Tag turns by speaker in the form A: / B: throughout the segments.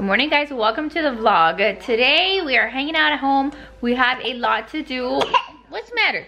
A: morning, guys. Welcome to the vlog. Today we are hanging out at home. We have a lot to do. What's the matter?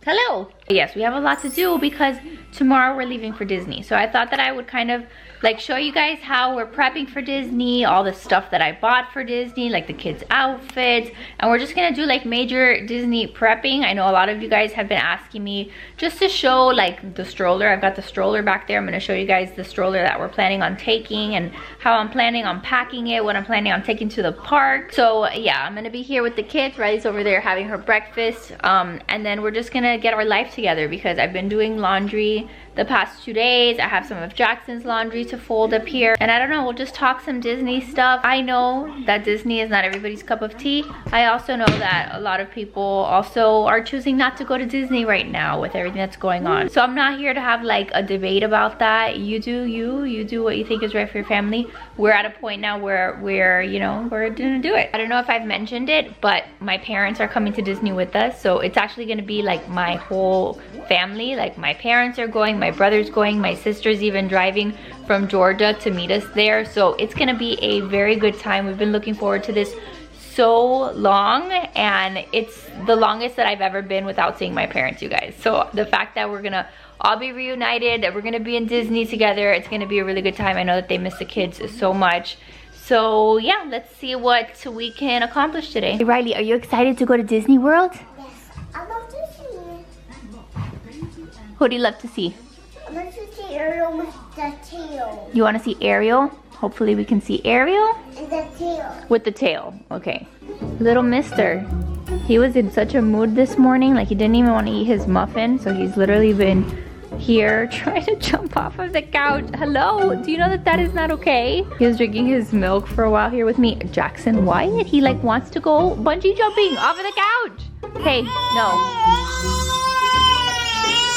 A: Hello. Yes, we have a lot to do because tomorrow we're leaving for Disney. So I thought that I would kind of like show you guys how we're prepping for Disney, all the stuff that I bought for Disney, like the kids' outfits, and we're just gonna do like major Disney prepping. I know a lot of you guys have been asking me just to show like the stroller. I've got the stroller back there. I'm gonna show you guys the stroller that we're planning on taking and how I'm planning on packing it, what I'm planning on taking to the park. So yeah, I'm gonna be here with the kids. Riley's over there having her breakfast, and then we're just gonna get our life together because I've been doing laundry the past 2 days. I have some of Jackson's laundry to fold up here, and I don't know, we'll just talk some Disney stuff. I know that Disney is not everybody's cup of tea. I also know that a lot of people also are choosing not to go to Disney right now with everything that's going on. So I'm not here to have like a debate about that. You do you do what you think is right for your family. We're at a point now where we're gonna do it. I don't know if I've mentioned it, but my parents are coming to Disney with us, so it's actually gonna be like my whole family. Like my parents are going, my brother's going, my sister's even driving from Georgia to meet us there. So it's gonna be a very good time. We've been looking forward to this so long, and it's the longest that I've ever been without seeing my parents, you guys. So the fact that we're gonna all be reunited, that we're gonna be in Disney together, it's gonna be a really good time. I know that they miss the kids so much. So yeah, let's see what we can accomplish today. Hey Riley, are you excited to go to Disney World?
B: Yes, I love to see.
A: Who do you love to see?
B: I love to see Ariel with the tail.
A: You want to see Ariel? Hopefully we can see Ariel
B: And the tail.
A: with the tail. Okay. Little mister. He was in such a mood this morning. Like he didn't even want to eat his muffin. So he's literally been here trying to jump off of the couch. Hello? Do you know that that is not okay? He was drinking his milk for a while here with me. Jackson Wyatt, he like wants to go bungee jumping off of the couch. Hey, no.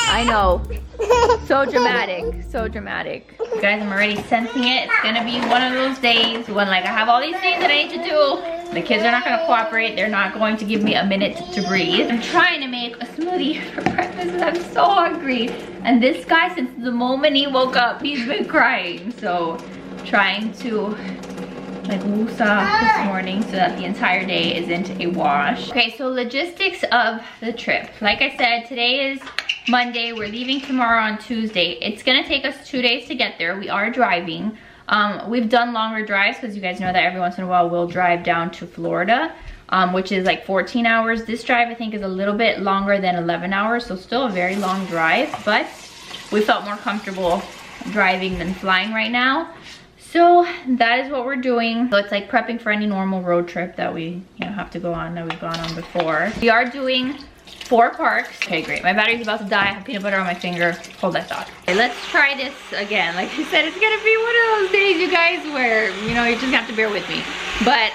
A: I know. So dramatic, so dramatic. You guys, I'm already sensing it. It's gonna be one of those days when like I have all these things that I need to do. The kids are not gonna cooperate. They're not going to give me a minute to breathe. I'm trying to make a smoothie for breakfast and I'm so hungry. And this guy, since the moment he woke up, he's been crying. So trying to like woosah this morning so that the entire day isn't a wash. Okay, so logistics of the trip. Like I said, today is Monday. We're leaving tomorrow on Tuesday. It's gonna take us 2 days to get there. We are driving. We've done longer drives because you guys know that every once in a while we'll drive down to Florida, which is like 14 hours. This drive I think is a little bit longer than 11 hours, so still a very long drive, but we felt more comfortable driving than flying right now. So that is what we're doing. So it's like prepping for any normal road trip that we have to go on, that we've gone on before. We are doing 4 parks. Okay, great. My battery's about to die. I have peanut butter on my finger. Hold that thought. Okay, let's try this again. Like I said, it's gonna be one of those days, you guys, where you just have to bear with me. But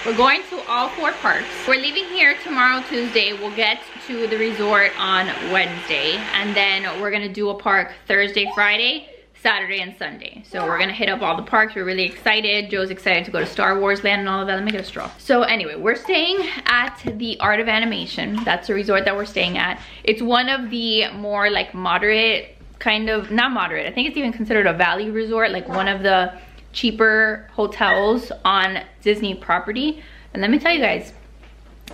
A: we're going to all 4 parks. We're leaving here tomorrow, Tuesday. We'll get to the resort on Wednesday, and then we're gonna do a park Thursday, Friday, Saturday and Sunday. So we're gonna hit up all the parks. We're really excited. Joe's excited to go to Star Wars Land and all of that. Let me get a straw. So anyway, we're staying at the Art of Animation. That's the resort that we're staying at. It's one of the more like moderate, kind of, not moderate, I think it's even considered a value resort, like one of the cheaper hotels on Disney property. And let me tell you guys,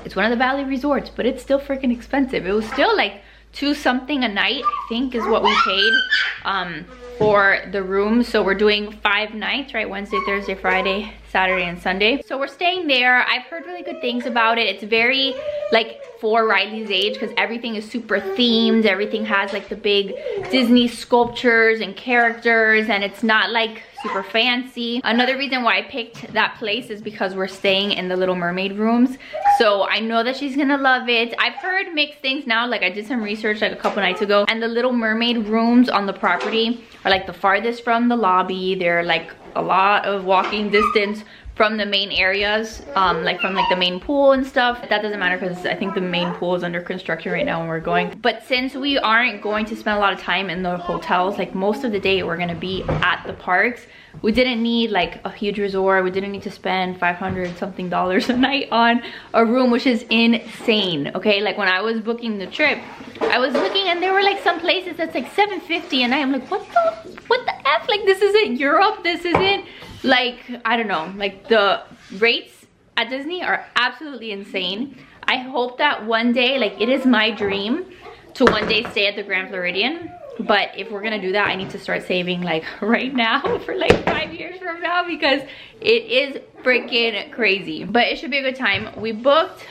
A: it's one of the value resorts, but it's still freaking expensive. It was still like $2 something a night, I think is what we paid for the room. So we're doing 5 nights, right? Wednesday, Thursday, Friday, Saturday, and Sunday. So we're staying there. I've heard really good things about it. It's very like for Riley's age because everything is super themed. Everything has like the big Disney sculptures and characters, and it's not like super fancy. Another reason why I picked that place is because we're staying in the Little Mermaid rooms. So I know that she's gonna love it. I've heard mixed things now. Like I did some research like a couple nights ago, and the Little Mermaid rooms on the property are like the farthest from the lobby. They're like a lot of walking distance from the main areas, like from like the main pool and stuff. That doesn't matter because I think the main pool is under construction right now when we're going. But since we aren't going to spend a lot of time in the hotels, like most of the day we're gonna be at the parks, we didn't need like a huge resort. We didn't need to spend $500 something a night on a room, which is insane. Okay, like when I was booking the trip, I was looking and there were like some places that's like $750, and I am like, what the F? Like this isn't Europe, this isn't Like, I don't know, like the rates at Disney are absolutely insane. I hope that one day, like it is my dream to one day stay at the Grand Floridian. But if we're gonna do that, I need to start saving like right now for like 5 years from now, because it is freaking crazy. But it should be a good time. We booked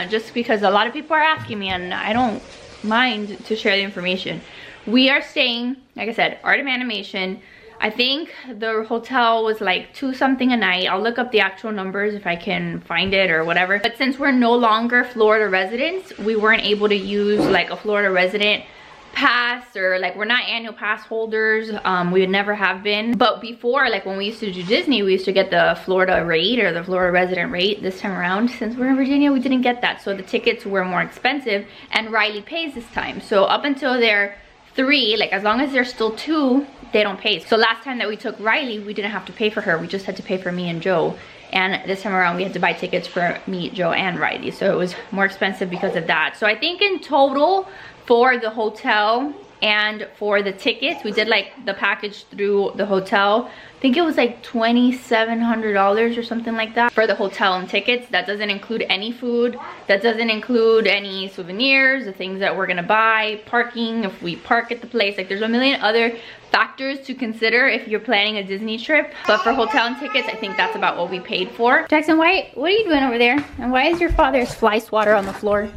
A: just because a lot of people are asking me, and I don't mind to share the information. We are staying, like I said, Art of Animation. I think the hotel was like $2 something a night. I'll look up the actual numbers if I can find it or whatever. But since we're no longer Florida residents, we weren't able to use like a Florida resident pass, or like we're not annual pass holders. We would never have been. But before, like when we used to do Disney, we used to get the Florida rate or the Florida resident rate. This time around, since we're in Virginia, we didn't get that, so the tickets were more expensive, and Riley pays this time. So up until they're 3, like as long as they're still 2, they don't pay. So last time that we took Riley, we didn't have to pay for her, we just had to pay for me and Joe. And this time around we had to buy tickets for me, Joe, and Riley, so it was more expensive because of that. So I think in total for the hotel and for the tickets, we did like the package through the hotel, I think it was like $2,700 or something like that for the hotel and tickets. That doesn't include any food, that doesn't include any souvenirs, the things that we're gonna buy, parking, if we park at the place. Like there's a million other factors to consider if you're planning a Disney trip. But for hotel and tickets, I think that's about what we paid for. Jackson, what are you doing over there? And why is your father's fly swatter on the floor?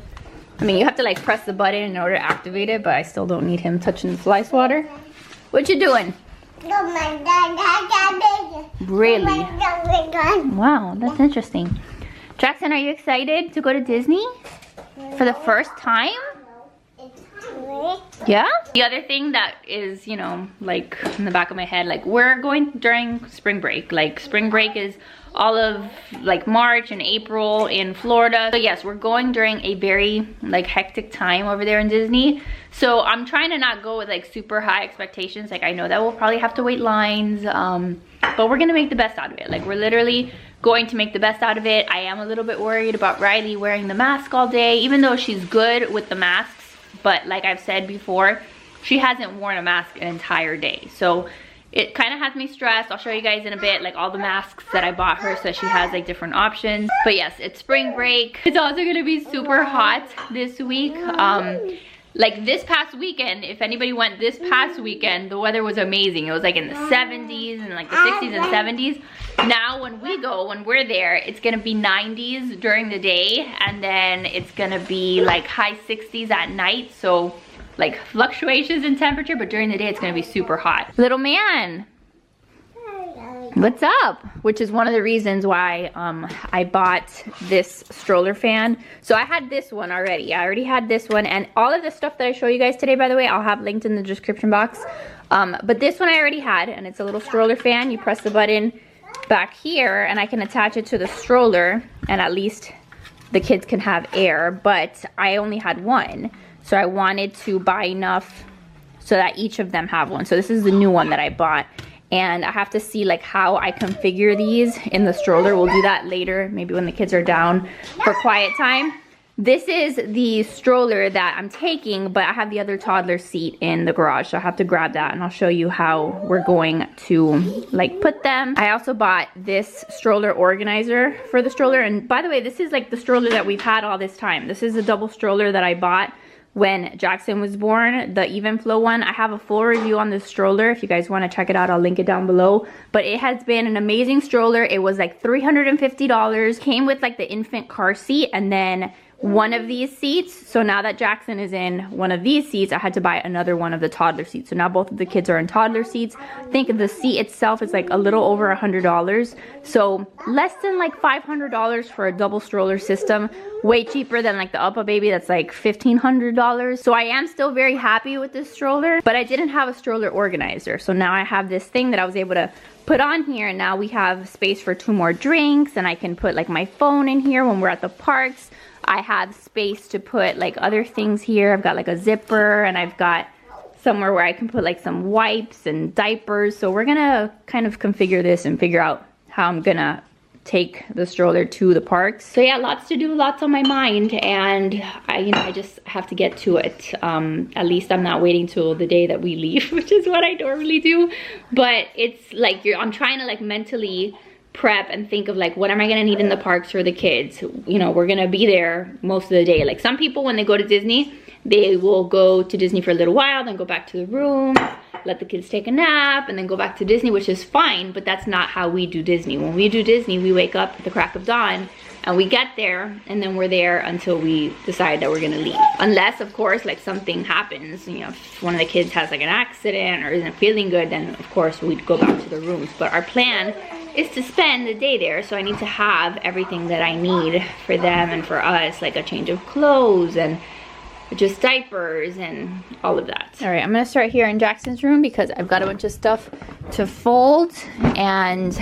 A: I mean, you have to like press the button in order to activate it, but I still don't need him touching the fly swatter. What you doing? Really? Wow, that's interesting. Jackson, are you excited to go to Disney for the first time? Yeah? The other thing that is, you know, like in the back of my head, like we're going during spring break. Like spring break is all of like March and April in Florida. So yes, we're going during a very like hectic time over there in Disney. So I'm trying to not go with like super high expectations. Like I know that we'll probably have to wait lines, but we're gonna make the best out of it. Like we're literally going to make the best out of it. I am a little bit worried about Riley wearing the mask all day, even though she's good with the masks. But like I've said before, she hasn't worn a mask an entire day. So it kind of has me stressed. I'll show you guys in a bit like all the masks that I bought her so that she has like different options. But yes, it's spring break. It's also gonna be super hot this week. Like this past weekend, if anybody went this past weekend, the weather was amazing. It was like in the 70s and like the 60s and 70s. Now when we go, when we're there, it's gonna be 90s during the day, and then it's gonna be like high 60s at night. So like fluctuations in temperature, but during the day it's gonna be super hot. Little man, what's up? Which is one of the reasons why I bought this stroller fan. So I had this one already. I already had this one, and all of the stuff that I show you guys today, by the way, I'll have linked in the description box. But this one I already had, and it's a little stroller fan. You press the button back here and I can attach it to the stroller, and at least the kids can have air. But I only had one, so I wanted to buy enough so that each of them have one. So this is the new one that I bought, and I have to see like how I configure these in the stroller. We'll do that later, maybe when the kids are down for quiet time. This is the stroller that I'm taking, but I have the other toddler seat in the garage, so I have to grab that, and I'll show you how we're going to like put them. I also bought this stroller organizer for the stroller, and by the way, this is like the stroller that we've had all this time. This is a double stroller that I bought when Jackson was born, the Even Flow one. I have a full review on this stroller. If you guys want to check it out, I'll link it down below. But it has been an amazing stroller. It was like $350. Came with like the infant car seat and then one of these seats. So now that Jackson is in one of these seats, I had to buy another one of the toddler seats. So now both of the kids are in toddler seats. I think the seat itself is like a little over $100. So less than like $500 for a double stroller system. Way cheaper than like the Uppa Baby that's like $1,500. So I am still very happy with this stroller, but I didn't have a stroller organizer. So now I have this thing that I was able to put on here, and now we have space for 2 more drinks, and I can put like my phone in here when we're at the parks. I have space to put like other things here. I've got like a zipper, and I've got somewhere where I can put like some wipes and diapers. So we're gonna kind of configure this and figure out how I'm gonna take the stroller to the parks. So yeah, lots to do, lots on my mind, and I just have to get to it. At least I'm not waiting till the day that we leave, which is what I normally do. But it's like I'm trying to like mentally prep and think of like, what am I gonna need in the parks for the kids? You know, we're gonna be there most of the day. Like some people, when they go to Disney, they will go to Disney for a little while, then go back to the room, let the kids take a nap, and then go back to Disney, which is fine, but that's not how we do Disney. When we do Disney, we wake up at the crack of dawn and we get there, and then we're there until we decide that we're gonna leave. Unless, of course, like something happens, you know, if one of the kids has like an accident or isn't feeling good, then of course we'd go back to the rooms. But our plan is to spend the day there, so I need to have everything that I need for them and for us, like a change of clothes and just diapers and all of that. All right, I'm gonna start here in Jackson's room because I've got a bunch of stuff to fold, and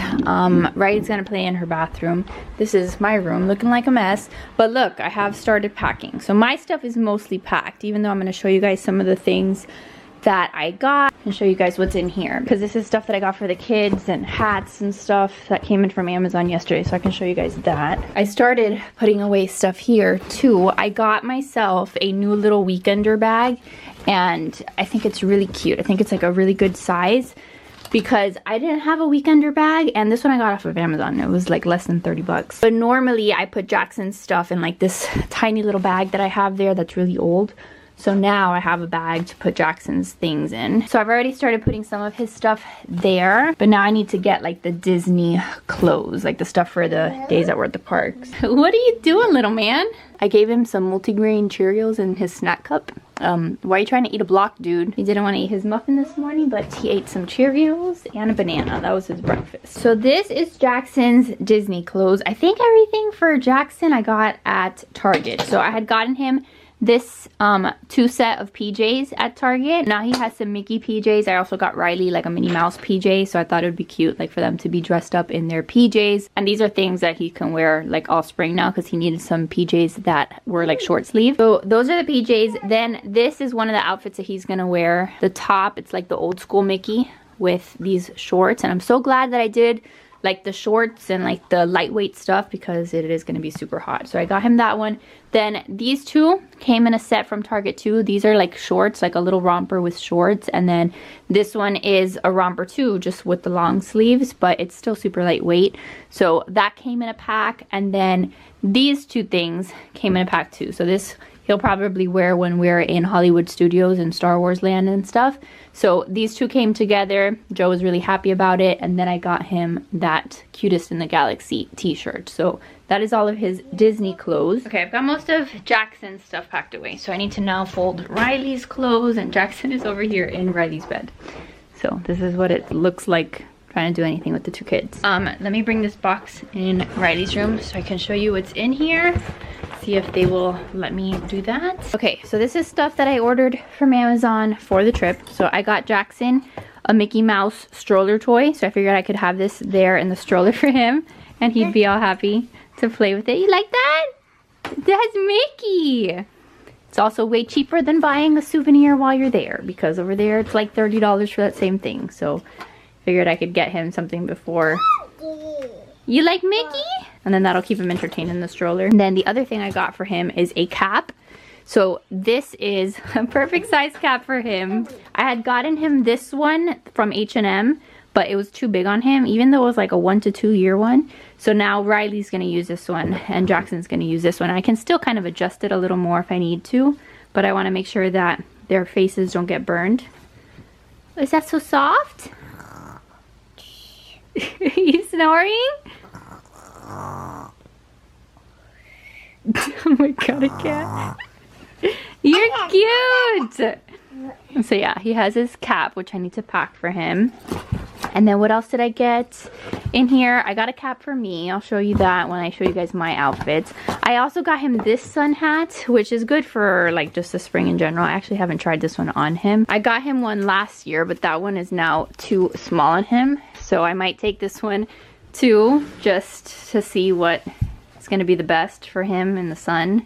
A: Riley's gonna play in her bathroom. This is my room, looking like a mess, but look, I have started packing. So my stuff is mostly packed, even though I'm gonna show you guys some of the things that I got and show you guys what's in here, because this is stuff that I got for the kids and hats and stuff that came in from Amazon yesterday, so I can show you guys that. I started putting away stuff here too. I got myself a new little weekender bag, and I think it's really cute. I think it's like a really good size because I didn't have a weekender bag, and this one I got off of Amazon. It was like less than 30 bucks. But normally I put Jackson's stuff in like this tiny little bag that I have there that's really old. So now I have a bag to put Jackson's things in. So I've already started putting some of his stuff there, but now I need to get like the Disney clothes, like the stuff for the days that we're at the parks. What are you doing, little man? I gave him some multigrain Cheerios in his snack cup. Why are you trying to eat a block, dude? He didn't want to eat his muffin this morning, but he ate some Cheerios and a banana. That was his breakfast. So this is Jackson's Disney clothes. I think everything for Jackson I got at Target. So I had gotten him this 2 set of PJs at Target. Now he has some Mickey PJs. I also got Riley like a Minnie Mouse PJ, so I thought it would be cute like for them to be dressed up in their PJs. And these are things that he can wear like all spring now, because he needed some PJs that were like short sleeve. So those are the PJs. Then this is one of the outfits that he's gonna wear. The top, it's like the old school Mickey with these shorts, and I'm so glad that I did like the shorts and like the lightweight stuff, because it is going to be super hot. So I got him that one. Then these two came in a set from Target too. These are like shorts, like a little romper with shorts, and then this one is a romper too, just with the long sleeves, but it's still super lightweight. So that came in a pack, and then these two things came in a pack too. So this he'll probably wear when we're in Hollywood Studios and Star Wars Land and stuff. So these two came together. Joe was really happy about it. And then I got him that Cutest in the Galaxy t-shirt. So that is all of his Disney clothes. Okay, I've got most of Jackson's stuff packed away. So I need to now fold Riley's clothes, and Jackson is over here in Riley's bed. So this is what it looks like trying to do anything with the two kids. Let me bring this box in Riley's room so I can show you what's in here. See if they will let me do that. Okay, so this is stuff that I ordered from Amazon for the trip. So I got Jackson a Mickey Mouse stroller toy, so I figured I could have this there in the stroller for him, and he'd be all happy to play with it. You like that? That's Mickey. It's also way cheaper than buying a souvenir while you're there, because over there it's like $30 for that same thing. So figured I could get him something before. You like Mickey? And then that'll keep him entertained in the stroller. And then the other thing I got for him is a cap. So this is a perfect size cap for him. I had gotten him this one from H&M, but it was too big on him, even though it was like a 1 to 2 year one. So now Riley's gonna use this one, and Jackson's gonna use this one. I can still kind of adjust it a little more if I need to, but I wanna make sure that their faces don't get burned. Is that so soft? You snoring? Oh my god, a cat. You're cute! So yeah, he has his cap, which I need to pack for him. And then what else did I get in here? I got a cap for me. I'll show you that when I show you guys my outfits. I also got him this sun hat, which is good for like just the spring in general. I actually haven't tried this one on him. I got him one last year, but that one is now too small on him. So I might take this one too, just to see what is going to be the best for him in the sun.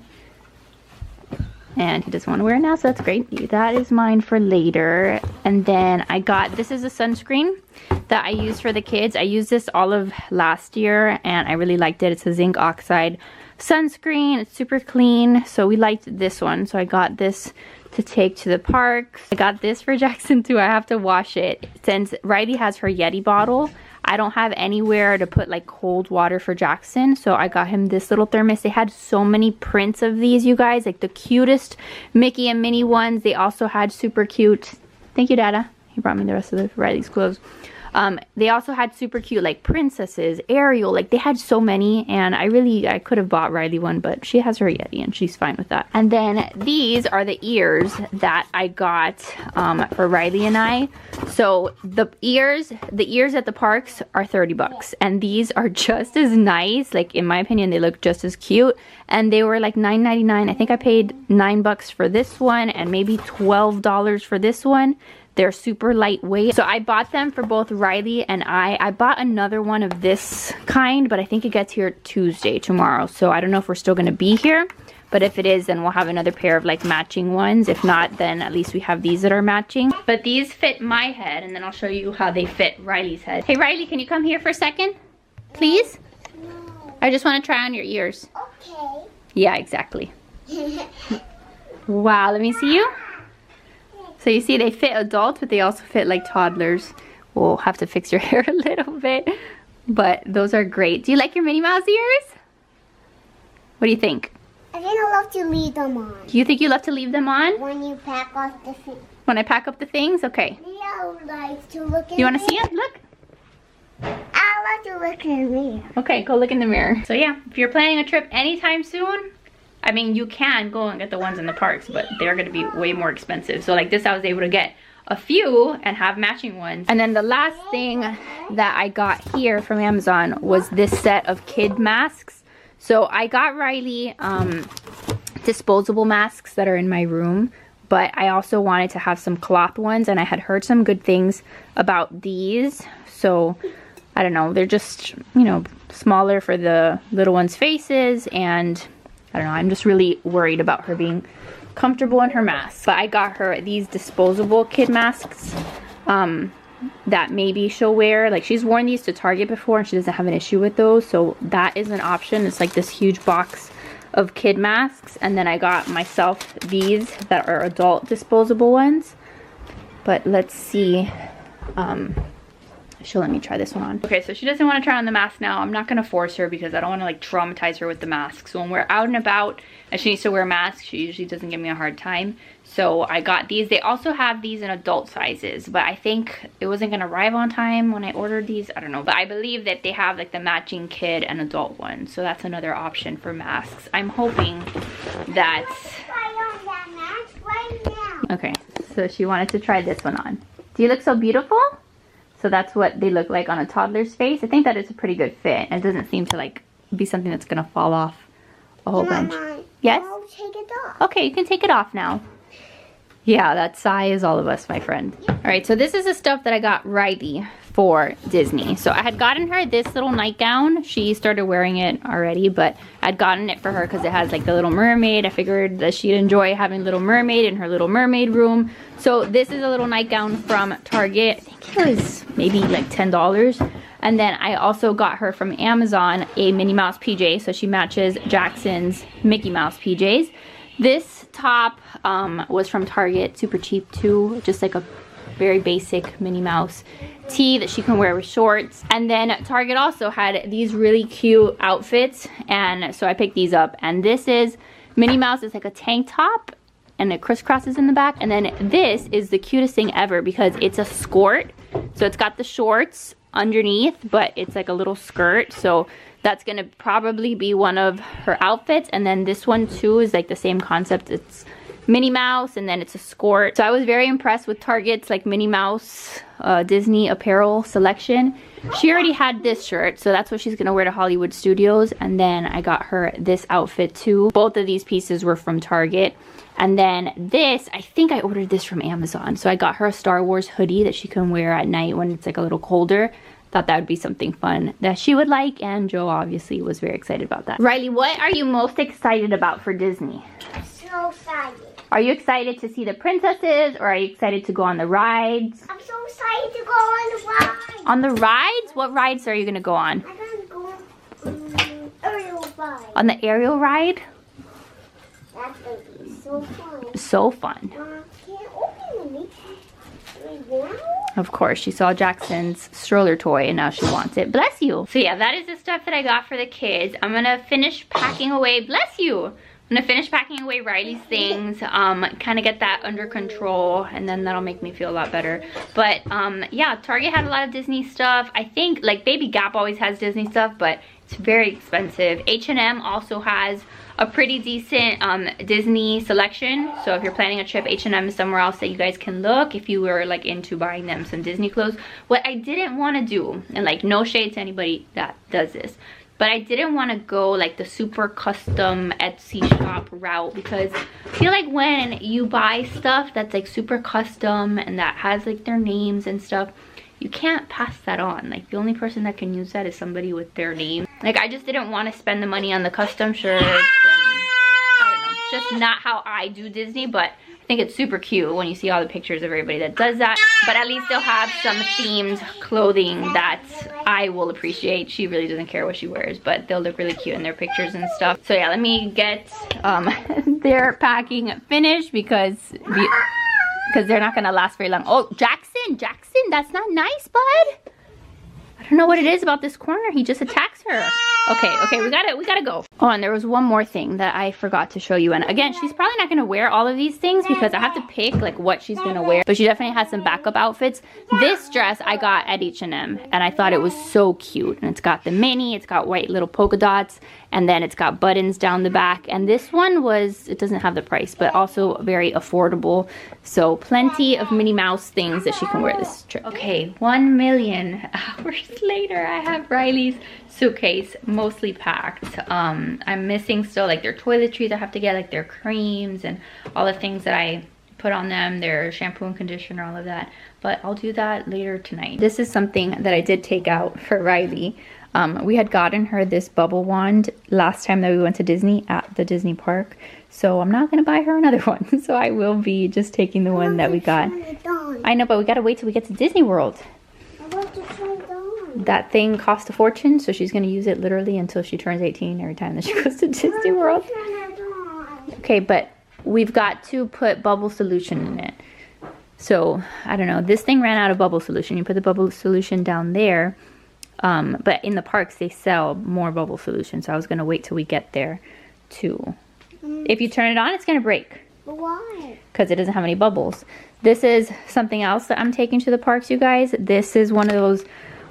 A: and he doesn't want to wear it now, so that's great. That is mine for later. And then I got, this is a sunscreen that I use for the kids. I used this all of last year and I really liked it. It's a zinc oxide sunscreen. It's super clean, so we liked this one, so I got this to take to the park. I got this for Jackson too. I have to wash it since Riley has her Yeti bottle. I don't have anywhere to put like cold water for Jackson, so I got him this little thermos. They had so many prints of these, you guys, like the cutest Mickey and Minnie ones. They also had super cute, thank you Dada, he brought me the rest of Riley's clothes. They also had super cute like princesses, Ariel, like they had so many, and I could have bought Riley one, but she has her Yeti and she's fine with that. And then these are the ears that I got for Riley and I. So the ears at the parks are 30 bucks, and these are just as nice. Like in my opinion, they look just as cute, and they were like $9.99. I think I paid $9 for this one and maybe $12 for this one. They're super lightweight. So I bought them for both Riley and I bought another one of this kind, but I think it gets here Tuesday, tomorrow. So I don't know if we're still gonna be here, but if it is, then we'll have another pair of like matching ones. If not, then at least we have these that are matching. But these fit my head, and then I'll show you how they fit Riley's head. Hey Riley, can you come here for a second, please?
B: No.
A: I just wanna try on your ears.
B: Okay.
A: Yeah, exactly. Wow, let me see you. So you see they fit adults, but they also fit like toddlers. We'll have to fix your hair a little bit, but those are great. Do you like your Minnie Mouse ears? What do you think?
B: I think I love to leave them on.
A: Do you think you love to leave them on?
B: When you pack off the thing.
A: When I pack up the things? Okay.
B: I would like to look in
A: You want to
B: the
A: see it? Look.
B: I like to look in the mirror.
A: Okay, go look in the mirror. So yeah, if you're planning a trip anytime soon, I mean, you can go and get the ones in the parks, but they're gonna be way more expensive. So like this, I was able to get a few and have matching ones. And then the last thing that I got here from Amazon was this set of kid masks. So I got Riley disposable masks that are in my room, but I also wanted to have some cloth ones, and I had heard some good things about these. So I don't know, they're just, you know, smaller for the little ones' faces, and I don't know, I'm just really worried about her being comfortable in her mask. But I got her these disposable kid masks that maybe she'll wear. Like she's worn these to Target before and she doesn't have an issue with those. So that is an option. It's like this huge box of kid masks. And then I got myself these that are adult disposable ones. But let's see. She'll let me try this one on. Okay, so she doesn't want to try on the mask now. I'm not going to force her because I don't want to like traumatize her with the mask. So when we're out and about and she needs to wear a mask, she usually doesn't give me a hard time. So I got these. They also have these in adult sizes, but I think it wasn't going to arrive on time when I ordered these. I don't know, but I believe that they have like the matching kid and adult one. So that's another option for masks. I'm hoping that...
B: Try on that mask right now.
A: Okay, so she wanted to try this one on. Do you look so beautiful? So that's what they look like on a toddler's face. I think that is a pretty good fit. It doesn't seem to like be something that's gonna fall off a whole bunch. Yes?
B: I'll take it off.
A: Okay, you can take it off now. Yeah, that sigh is all of us, my friend. All right, so this is the stuff that I got Riley for Disney. So I had gotten her this little nightgown. She started wearing it already, but I'd gotten it for her because it has like the Little Mermaid. I figured that she'd enjoy having Little Mermaid in her Little Mermaid room. So this is a little nightgown from Target. I think it was maybe like $10. And then I also got her from Amazon a Minnie Mouse PJ, so she matches Jackson's Mickey Mouse PJs. This top was from Target, super cheap too, just like a very basic Minnie Mouse tee that she can wear with shorts. And then Target also had these really cute outfits, and so I picked these up. And this is Minnie Mouse. It's like a tank top and it crisscrosses in the back. And then this is the cutest thing ever because it's a skirt. So it's got the shorts underneath, but it's like a little skirt. So that's gonna probably be one of her outfits. And then this one too is like the same concept. It's Minnie Mouse and then it's a skirt. So I was very impressed with Target's like Minnie Mouse Disney apparel selection. She already had this shirt, so that's what she's gonna wear to Hollywood Studios. And then I got her this outfit too. Both of these pieces were from Target. And then this, I think I ordered this from Amazon. So I got her a Star Wars hoodie that she can wear at night when it's like a little colder. Thought that would be something fun that she would like, and Joe obviously was very excited about that. Riley, what are you most excited about for Disney?
B: So so excited.
A: Are you excited to see the princesses, or are you excited to go on the rides?
B: I'm so excited to go on the ride.
A: On the rides? What rides are you gonna go on?
B: I'm gonna go on aerial ride.
A: On the aerial ride?
B: That's gonna be so fun.
A: So fun.
B: Can't open it. Right now?
A: Of course, she saw Jackson's stroller toy and now she wants it. Bless you. So yeah, that is the stuff that I got for the kids. I'm gonna finish packing away. Bless you. I'm gonna finish packing away Riley's things, kind of get that under control, and then that'll make me feel a lot better. But yeah, Target had a lot of Disney stuff. I think like Baby Gap always has Disney stuff, but it's very expensive. H&M also has a pretty decent Disney selection. So if you're planning a trip, H&M is somewhere else that you guys can look if you were like into buying them some Disney clothes. What I didn't want to do, and like no shade to anybody that does this, but I didn't want to go like the super custom Etsy shop route, because I feel like when you buy stuff that's like super custom and that has like their names and stuff, you can't pass that on. Like the only person that can use that is somebody with their name. Like I just didn't want to spend the money on the custom shirts, and I don't know, it's just not how I do Disney. But I think it's super cute when you see all the pictures of everybody that does that. But at least they'll have some themed clothing that I will appreciate. She really doesn't care what she wears, but they'll look really cute in their pictures and stuff. So yeah, let me get their packing finished because they're not gonna last very long. Oh, Jackson, that's not nice, bud. I don't know what it is about this corner. He just attacks her. Okay, we gotta go. Oh, and there was one more thing that I forgot to show you. And again, she's probably not gonna wear all of these things because I have to pick like what she's gonna wear. But she definitely has some backup outfits. This dress I got at H&M, and I thought it was so cute. And it's got the Minnie, it's got white little polka dots, and then it's got buttons down the back. And this one was, it doesn't have the price, but also very affordable. So plenty of Minnie Mouse things that she can wear this trip. Okay, 1 million hours later, I have Riley's suitcase mostly packed. I'm missing still like their toiletries I have to get, like their creams and all the things that I put on them, their shampoo and conditioner, all of that. But I'll do that later tonight. This is something that I did take out for Riley. We had gotten her this bubble wand last time that we went to Disney at the Disney park. So I'm not gonna buy her another one. So I will be just taking the one that we got. I know, but we gotta wait till we get to Disney World.
B: I want to try it on.
A: That thing cost a fortune, so she's gonna use it literally until she turns 18 every time that she goes to Disney World. Okay, but we've got to put bubble solution in it. So, I don't know, this thing ran out of bubble solution. You put the bubble solution down there, but in the parks they sell more bubble solution, so I was gonna wait till we get there too. If you turn it on, it's gonna break.
B: Why?
A: Because it doesn't have any bubbles. This is something else that I'm taking to the parks, you guys. This is one of those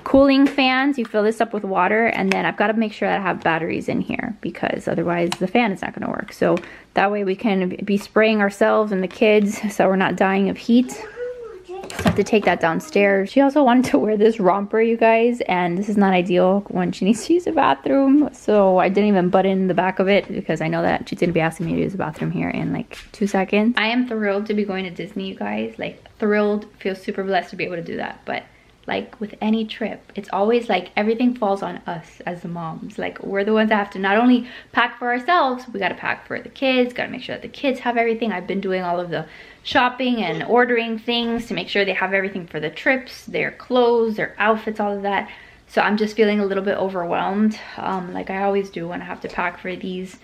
A: cooling fans. You fill this up with water, and then I've got to make sure that I have batteries in here because otherwise the fan is not going to work. So that way we can be spraying ourselves and the kids so we're not dying of heat. So I have to take that downstairs. She also wanted to wear this romper, you guys, and this is not ideal when she needs to use the bathroom. So I didn't even button the back of it because I know that she's going to be asking me to use the bathroom here in like 2 seconds. I am thrilled to be going to Disney, you guys. Like thrilled, feel super blessed to be able to do that. But like with any trip, it's always like everything falls on us as the moms. Like we're the ones that have to not only pack for ourselves, we got to pack for the kids, got to make sure that the kids have everything. I've been doing all of the shopping and ordering things to make sure they have everything for the trips, their clothes, their outfits, all of that. So I'm just feeling a little bit overwhelmed, like I always do when I have to pack for these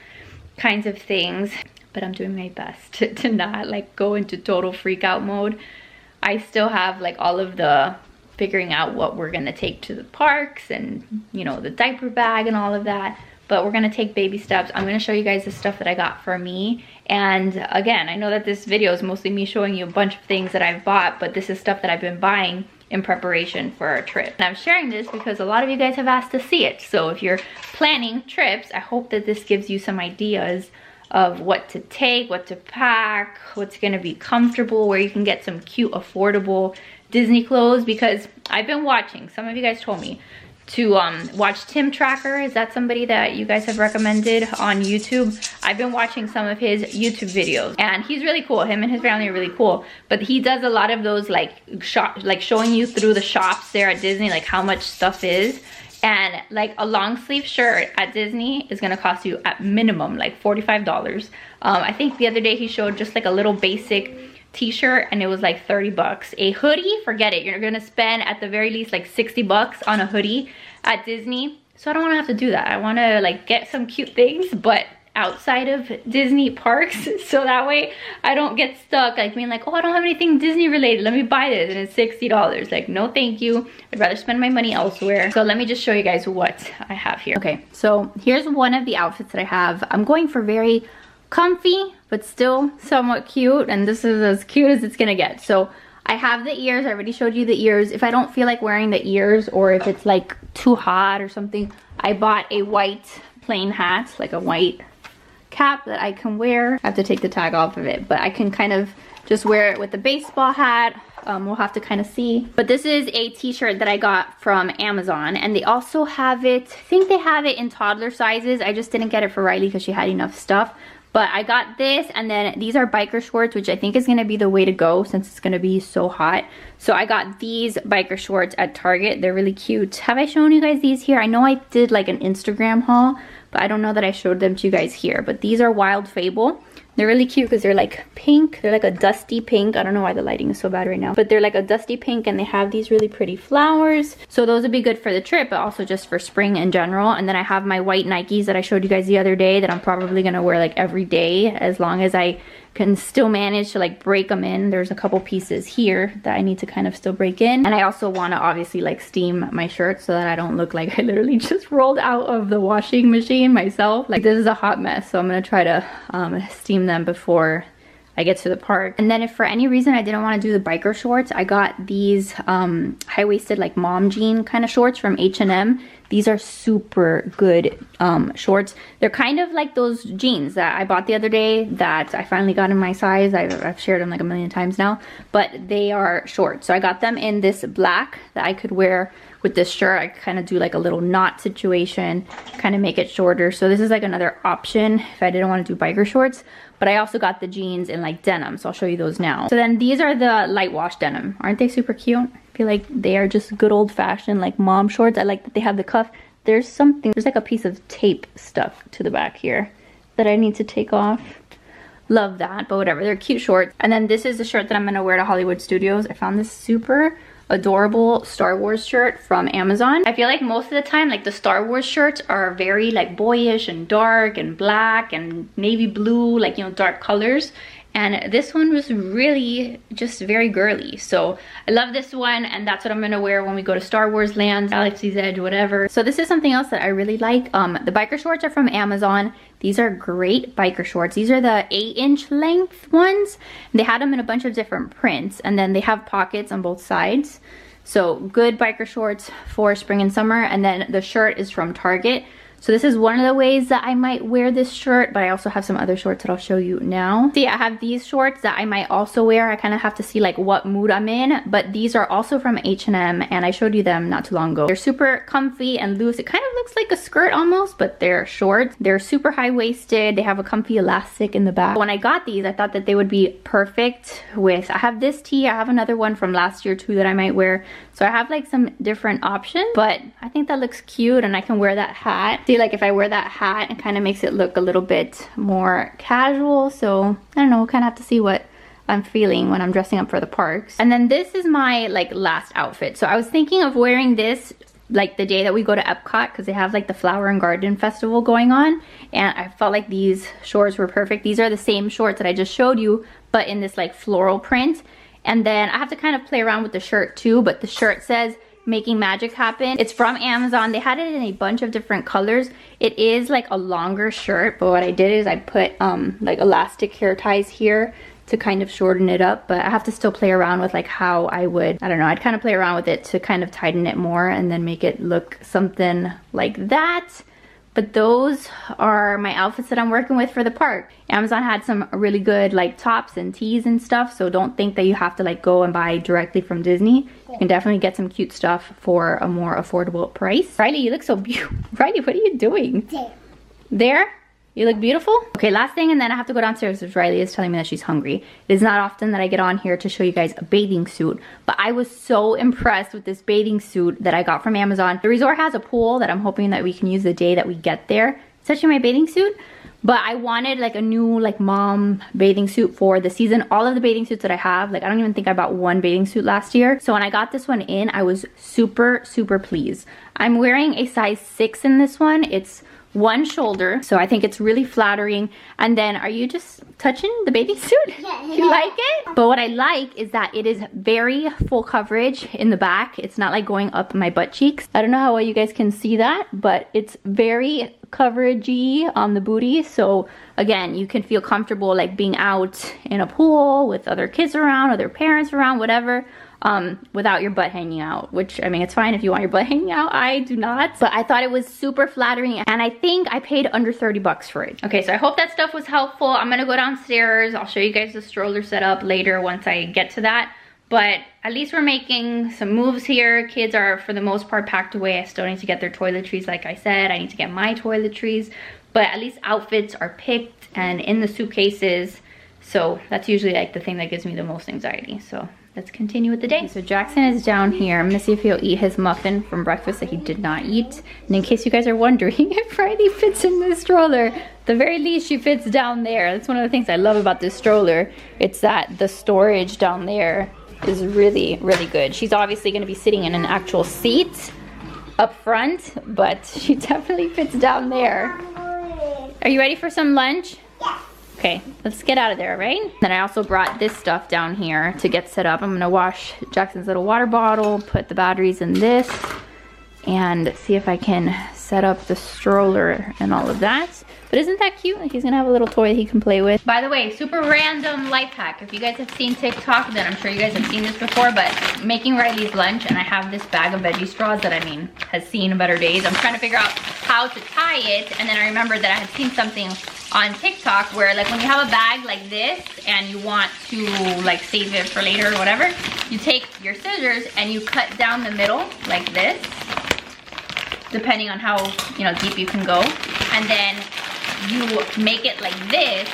A: kinds of things. But I'm doing my best to not like go into total freak out mode. I still have like all of the figuring out what we're gonna take to the parks and, you know, the diaper bag and all of that. But we're gonna take baby steps. I'm gonna show you guys the stuff that I got for me. And again, I know that this video is mostly me showing you a bunch of things that I've bought, but this is stuff that I've been buying in preparation for our trip. And I'm sharing this because a lot of you guys have asked to see it. So if you're planning trips, I hope that this gives you some ideas of what to take, what to pack, what's gonna be comfortable, where you can get some cute, affordable Disney clothes. Because I've been watching, some of you guys told me to watch Tim Tracker. Is that somebody that you guys have recommended on YouTube? I've been watching some of his YouTube videos and he's really cool. Him and his family are really cool, but he does a lot of those like showing you through the shops there at Disney, like how much stuff is. And like a long sleeve shirt at Disney is gonna cost you at minimum like $45. I think the other day he showed just like a little basic t-shirt and it was like 30 bucks. A hoodie, forget it. You're gonna spend at the very least like 60 bucks on a hoodie at Disney. So I don't wanna have to do that. I wanna like get some cute things, but outside of Disney parks, so that way I don't get stuck like being like, oh, I don't have anything Disney related, let me buy this, and it's $60. Like, no thank you, I'd rather spend my money elsewhere. So let me just show you guys what I have here. Okay, so here's one of the outfits that I have. I'm going for very comfy but still somewhat cute, and this is as cute as it's gonna get. So I have the ears. I already showed you the ears. If I don't feel like wearing the ears, or if it's like too hot or something, I bought a white plain hat, like a white cap that I can wear. I have to take the tag off of it, but I can kind of just wear it with the baseball hat. We'll have to kind of see. But this is a t-shirt that I got from Amazon, and they also have it, I think they have it in toddler sizes. I just didn't get it for Riley because she had enough stuff. But I got this, and then these are biker shorts, which I think is going to be the way to go since it's going to be so hot. So I got these biker shorts at Target. They're really cute. Have I shown you guys these here? I know I did like an Instagram haul, but I don't know that I showed them to you guys here. But these are Wild Fable. They're really cute because they're like pink. They're like a dusty pink. I don't know why the lighting is so bad right now, but they're like a dusty pink, and they have these really pretty flowers. So those would be good for the trip, but also just for spring in general. And then I have my white Nikes that I showed you guys the other day that I'm probably gonna wear like every day, as long as I can still manage to like break them in. There's a couple pieces here that I need to kind of still break in. And I also want to obviously like steam my shirts so that I don't look like I literally just rolled out of the washing machine myself. Like, this is a hot mess, so I'm gonna try to steam them before I get to the park. And then if for any reason I didn't want to do the biker shorts, I got these high-waisted like mom jean kind of shorts from H&M. These are super good shorts. They're kind of like those jeans that I bought the other day that I finally got in my size. I've shared them like a million times now, but they are short. So I got them in this black that I could wear with this shirt. I kind of do like a little knot situation, kind of make it shorter. So this is like another option if I didn't want to do biker shorts. But I also got the jeans in like denim, so I'll show you those now. So then these are the light wash denim. Aren't they super cute? I feel like they are just good old fashioned like mom shorts. I like that they have the cuff. There's like a piece of tape stuck to the back here that I need to take off. Love that, but whatever, they're cute shorts. And then this is the shirt that I'm gonna wear to Hollywood Studios. I found this super adorable Star Wars shirt from Amazon. I feel like most of the time like the Star Wars shirts are very like boyish and dark and black and navy blue, like, you know, dark colors. And this one was really just very girly. So I love this one, and that's what I'm gonna wear when we go to Star Wars Land, Galaxy's Edge, whatever. So this is something else that I really like. The biker shorts are from Amazon. These are great biker shorts. These are the 8-inch length ones. They had them in a bunch of different prints, and then they have pockets on both sides. So good biker shorts for spring and summer. And then the shirt is from Target. So this is one of the ways that I might wear this shirt, but I also have some other shorts that I'll show you now. See, I have these shorts that I might also wear. I kind of have to see like what mood I'm in, but these are also from H&M, and I showed you them not too long ago. They're super comfy and loose. It kind of looks like a skirt almost, but they're short. They're super high-waisted. They have a comfy elastic in the back. When I got these, I thought that they would be perfect with, I have this tee, I have another one from last year too that I might wear. So I have like some different options, but I think that looks cute, and I can wear that hat. See, like if I wear that hat, it kind of makes it look a little bit more casual. So I don't know, we'll kind of have to see what I'm feeling when I'm dressing up for the parks. And then this is my like last outfit. So I was thinking of wearing this like the day that we go to Epcot, because they have like the Flower and Garden Festival going on, and I felt like these shorts were perfect. These are the same shorts that I just showed you, but in this like floral print. And then I have to kind of play around with the shirt too, but the shirt says making magic happen. It's from Amazon. They had it in a bunch of different colors. It is like a longer shirt, but what I did is I put like elastic hair ties here to kind of shorten it up, but I have to still play around with like how I would, I don't know, I'd kind of play around with it to kind of tighten it more and then make it look something like that. But those are my outfits that I'm working with for the park. Amazon had some really good like tops and tees and stuff, so don't think that you have to like go and buy directly from Disney. You can definitely get some cute stuff for a more affordable price. Riley, you look so beautiful. Riley, what are you doing?
B: There.
A: There? You look beautiful. Okay, last thing, and then I have to go downstairs because Riley is telling me that she's hungry. It is not often that I get on here to show you guys a bathing suit, but I was so impressed with this bathing suit that I got from Amazon. The resort has a pool that I'm hoping that we can use the day that we get there. It's actually my bathing suit, but I wanted like a new like mom bathing suit for the season. All of the bathing suits that I have, like I don't even think I bought one bathing suit last year. So when I got this one in, I was super, super pleased. I'm wearing a size 6 in this one. It's one shoulder, so I think it's really flattering. And then, are you just touching the bathing suit?
B: Yeah.
A: You like it? But what I like is that it is very full coverage in the back. It's not like going up my butt cheeks. I don't know how well you guys can see that, but it's very coveragey on the booty. So again, you can feel comfortable like being out in a pool with other kids around, other parents around, whatever. Without your butt hanging out, which I mean, it's fine if you want your butt hanging out. I do not, but I thought it was super flattering, and I think I paid under 30 bucks for it. Okay, so I hope that stuff was helpful. I'm gonna go downstairs. I'll show you guys the stroller setup later once I get to that, but at least we're making some moves here. Kids are for the most part packed away. I still need to get their toiletries, like I said. I need to get my toiletries, but at least outfits are picked and in the suitcases. So that's usually like the thing that gives me the most anxiety. So let's continue with the day. So Jackson is down here. I'm gonna see if he'll eat his muffin from breakfast that he did not eat. And in case you guys are wondering if Riley fits in this stroller, at the very least she fits down there. That's one of the things I love about this stroller. It's that the storage down there is really, really good. She's obviously gonna be sitting in an actual seat up front, but she definitely fits down there. Are you ready for some lunch?
B: Yes.
A: Okay, let's get out of there, right? Then I also brought this stuff down here to get set up. I'm gonna wash Jackson's little water bottle, put the batteries in this, and see if I can set up the stroller and all of that. But isn't that cute? Like he's gonna have a little toy he can play with. By the way, super random life hack. If you guys have seen TikTok, then I'm sure you guys have seen this before, but making Riley's lunch, and I have this bag of veggie straws that I mean has seen better days. I'm trying to figure out how to tie it, and then I remembered that I had seen something on TikTok where like when you have a bag like this and you want to like save it for later or whatever, you take your scissors and you cut down the middle like this, depending on how deep you can go, and then you make it like this,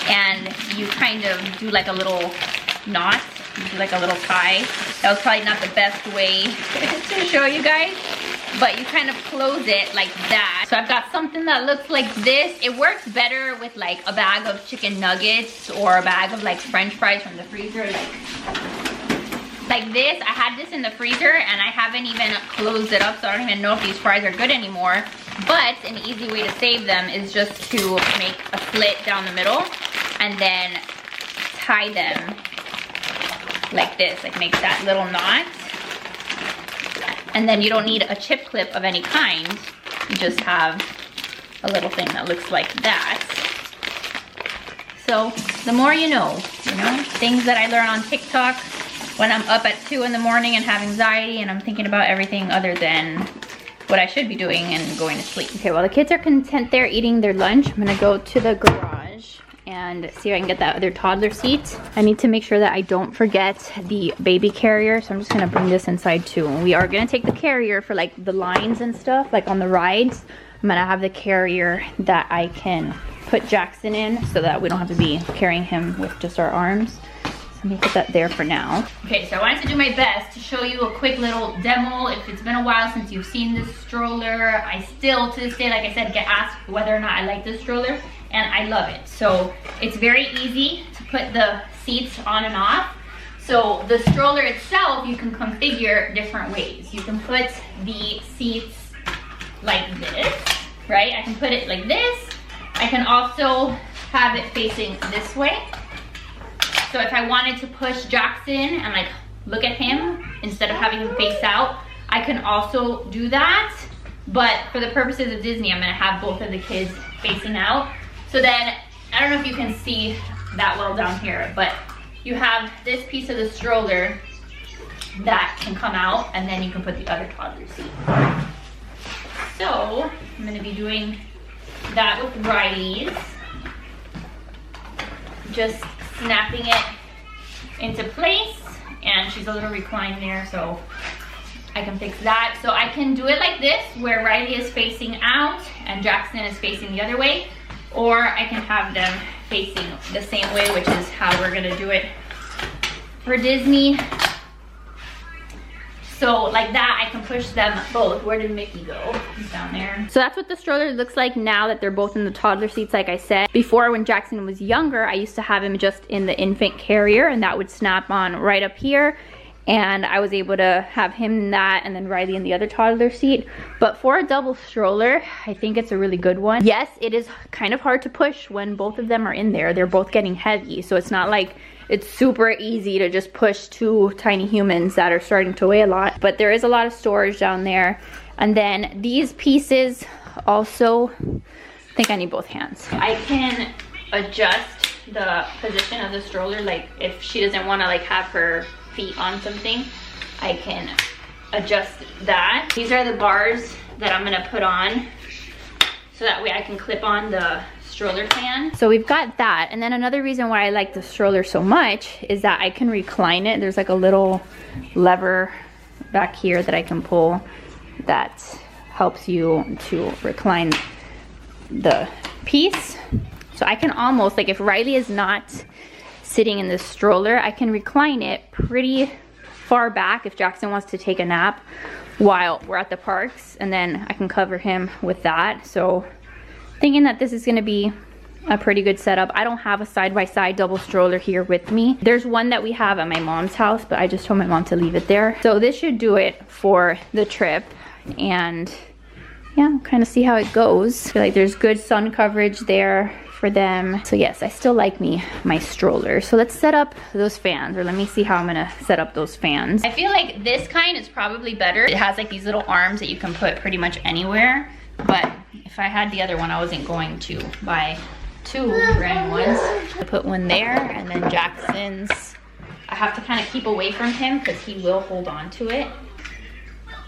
A: and you kind of do like a little knot, you do like a little tie. That was probably not the best way to show you guys, but you kind of close it like that. So I've got something that looks like this. It works better with like a bag of chicken nuggets or a bag of like French fries from the freezer, like this. I had this in the freezer and I haven't even closed it up, so I don't even know if these fries are good anymore. But an easy way to save them is just to make a slit down the middle and then tie them like this, like make that little knot. And then you don't need a chip clip of any kind. You just have a little thing that looks like that. So the more you know, things that I learn on TikTok when I'm up at 2 in the morning and have anxiety and I'm thinking about everything other than what I should be doing and going to sleep. Okay, while the kids are content there eating their lunch, I'm gonna go to the garage and see if I can get that other toddler seat. I need to make sure that I don't forget the baby carrier, so I'm just gonna bring this inside too. And we are gonna take the carrier for like the lines and stuff, like on the rides. I'm gonna have the carrier that I can put Jackson in so that we don't have to be carrying him with just our arms. Let me put that there for now. Okay, so I wanted to do my best to show you a quick little demo. If it's been a while since you've seen this stroller, I still, to this day, like I said, get asked whether or not I like this stroller, and I love it. So it's very easy to put the seats on and off. So the stroller itself, you can configure different ways. You can put the seats like this, right? I can put it like this. I can also have it facing this way. So if I wanted to push Jackson and like look at him instead of having him face out, I can also do that. But for the purposes of Disney, I'm gonna have both of the kids facing out. So then, I don't know if you can see that well down here, but you have this piece of the stroller that can come out, and then you can put the other toddler seat. So I'm gonna be doing that with Riley's. Just snapping it into place, and she's a little reclined there, so I can fix that. So I can do it like this, where Riley is facing out and Jackson is facing the other way. or I can have them facing the same way, which is how we're gonna do it for Disney. So like that, I can push them both. Where did Mickey go? He's down there. So that's what the stroller looks like now that they're both in the toddler seats, like I said. Before, when Jackson was younger, I used to have him just in the infant carrier, and that would snap on right up here. And I was able to have him in that and then Riley in the other toddler seat. But for a double stroller, I think it's a really good one. Yes, it is kind of hard to push when both of them are in there. They're both getting heavy, so it's not like it's super easy to just push two tiny humans that are starting to weigh a lot. But there is a lot of storage down there. And then these pieces also, I think I need both hands. I can adjust the position of the stroller, like if she doesn't want to like have her feet on something, I can adjust that. These are the bars that I'm gonna put on so that way I can clip on the stroller fan. So we've got that. And then another reason why I like the stroller so much is that I can recline it. There's like a little lever back here that I can pull that helps you to recline the piece. So I can almost, like if Riley is not sitting in this stroller, I can recline it pretty far back if Jackson wants to take a nap while we're at the parks, and then I can cover him with that. So thinking that this is gonna be a pretty good setup. I don't have a side-by-side double stroller here with me. There's one that we have at my mom's house, but I just told my mom to leave it there. So this should do it for the trip, and yeah, kind of see how it goes. I feel like there's good sun coverage there for them. So yes, I still like my stroller. So let's set up those fans, or let me see how I'm gonna set up those fans. I feel like this kind is probably better. It has like these little arms that you can put pretty much anywhere, but if I had the other one, I wasn't going to buy two brand ones. I put one there, and then Jackson's, I have to kind of keep away from him because he will hold on to it.